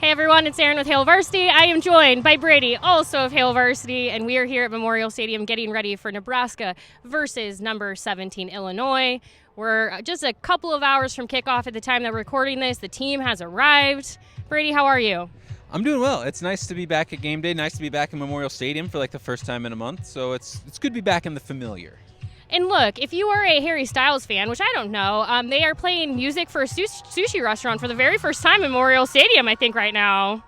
Hey everyone, it's Erin with Hail Varsity. I am joined by Brady, also of Hail Varsity, and we are here at Memorial Stadium getting ready for Nebraska versus number 17 Illinois. We're just a couple of hours from kickoff at the time that we're recording this. The team has arrived. Brady, how are you? I'm doing well. It's nice to be back at game day. Nice to be back in Memorial Stadium for like the first time in a month. So it's good to be back in the familiar. And look, if you are a Harry Styles fan, which I don't know, they are playing music for a sushi restaurant for the very first time in Memorial Stadium, I think, right now.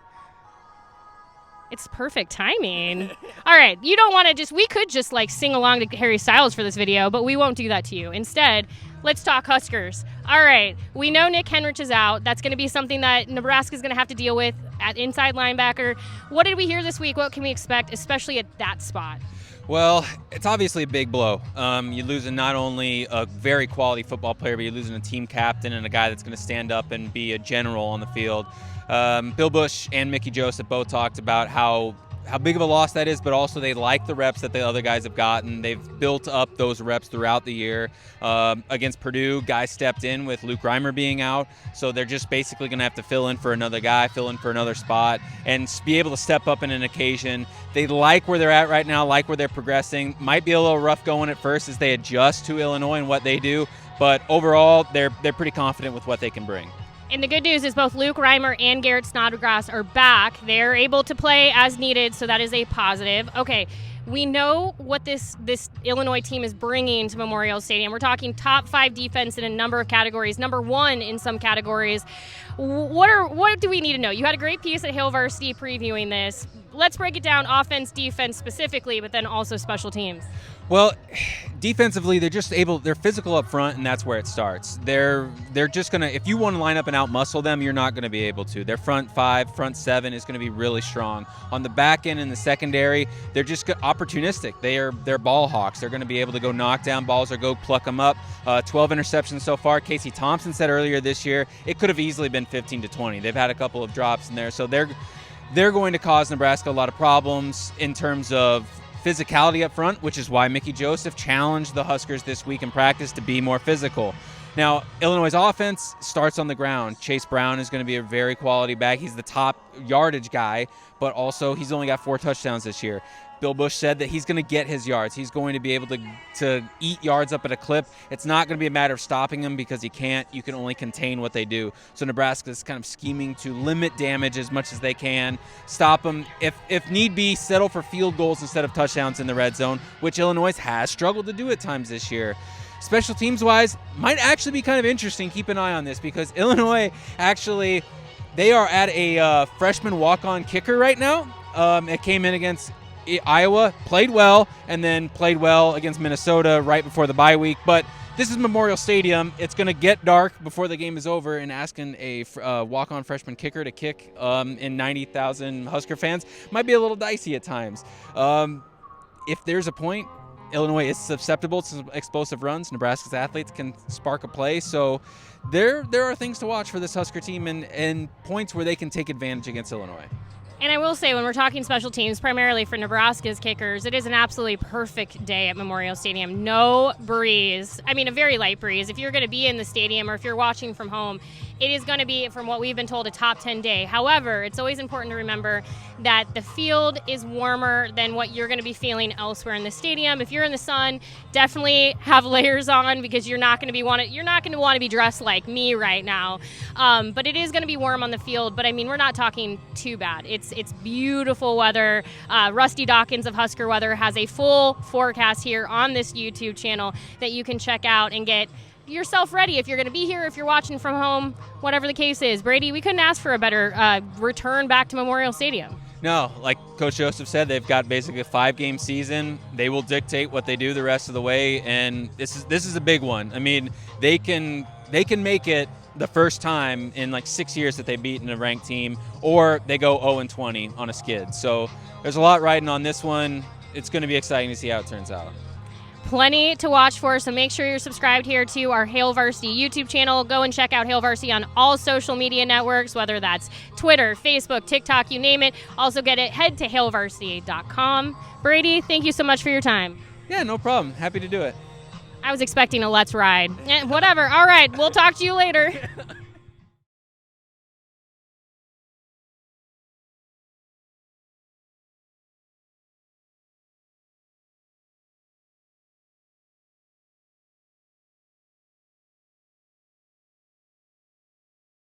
It's perfect timing. All right, you don't want to we could just like sing along to Harry Styles for this video, but we won't do that to you. Instead, let's talk Huskers. All right, we know Nick Henrich is out. That's going to be something that Nebraska's going to have to deal with at inside linebacker. What did we hear this week? What can we expect, especially at that spot? Well, it's obviously a big blow. You're losing not only a very quality football player, but you're losing a team captain and a guy that's going to stand up and be a general on the field. Bill Busch and Mickey Joseph both talked about how big of a loss that is, but also they like the reps that the other guys have gotten. They've built up those reps throughout the year. Against Purdue, guys stepped in with Luke Reimer being out, so they're just basically going to have to fill in for another guy, fill in for another spot, and be able to step up in an occasion. They like where they're at right now, like where they're progressing. Might be a little rough going at first as they adjust to Illinois and what they do, but overall, they're pretty confident with what they can bring. And the good news is both Luke Reimer and Garrett Snodgrass are back. They're able to play as needed, so that is a positive. Okay, we know what this Illinois team is bringing to Memorial Stadium. We're talking top 5 defense in a number of categories, number 1 in some categories. What do we need to know? You had a great piece at Hail Varsity previewing this. Let's break it down, offense, defense specifically, but then also special teams. Well, defensively, they're physical up front, and that's where it starts. They're just going to, if you want to line up and out-muscle them, you're not going to be able to. Their front 5, front 7 is going to be really strong. On the back end and the secondary, they're just opportunistic. They're ball hawks. They're going to be able to go knock down balls or go pluck them up. 12 interceptions so far. Casey Thompson said earlier this year, it could have easily been 15 to 20. They've had a couple of drops in there, so they're going to cause Nebraska a lot of problems in terms of physicality up front, which is why Mickey Joseph challenged the Huskers this week in practice to be more physical. Now, Illinois' offense starts on the ground. Chase Brown is going to be a very quality back. He's the top yardage guy, but also he's only got 4 touchdowns this year. Bill Busch said that he's going to get his yards. He's going to be able to eat yards up at a clip. It's not going to be a matter of stopping him because he can't. You can only contain what they do. So Nebraska is kind of scheming to limit damage as much as they can, stop them. If need be, settle for field goals instead of touchdowns in the red zone, which Illinois has struggled to do at times this year. Special teams-wise, might actually be kind of interesting. Keep an eye on this because Illinois actually, they are at a freshman walk-on kicker right now. It came in against Iowa, played well, and then played well against Minnesota right before the bye week. But this is Memorial Stadium. It's going to get dark before the game is over, and asking a walk-on freshman kicker to kick in 90,000 Husker fans might be a little dicey at times. If there's a point, Illinois is susceptible to explosive runs. Nebraska's athletes can spark a play. So there are things to watch for this Husker team and points where they can take advantage against Illinois. And I will say, when we're talking special teams, primarily for Nebraska's kickers, it is an absolutely perfect day at Memorial Stadium. No breeze. I mean, a very light breeze. If you're going to be in the stadium or if you're watching from home, it is going to be, from what we've been told, a top 10 day. However, it's always important to remember that the field is warmer than what you're going to be feeling elsewhere in the stadium. If you're in the sun, definitely have layers on because you're not going to want to be dressed like me right now. But it is going to be warm on the field. But I mean, we're not talking too bad. It's beautiful weather. Rusty Dawkins of Husker Weather has a full forecast here on this YouTube channel that you can check out and get yourself ready if you're going to be here, if you're watching from home, whatever the case is. Brady, we couldn't ask for a better return back to Memorial Stadium. No, like Coach Joseph said, they've got basically a 5-game season. They will dictate what they do the rest of the way, and this is a big one. I mean, they can make it the first time in like 6 years that they've beaten a ranked team, or they go 0-20 on a skid. So there's a lot riding on this one. It's going to be exciting to see how it turns out. Plenty to watch for, so make sure you're subscribed here to our Hail Varsity YouTube channel. Go and check out Hail Varsity on all social media networks, whether that's Twitter, Facebook, TikTok, you name it. Also head to hailvarsity.com. Brady, thank you so much for your time. Yeah, no problem. Happy to do it. I was expecting a let's ride. Whatever. All right, we'll talk to you later.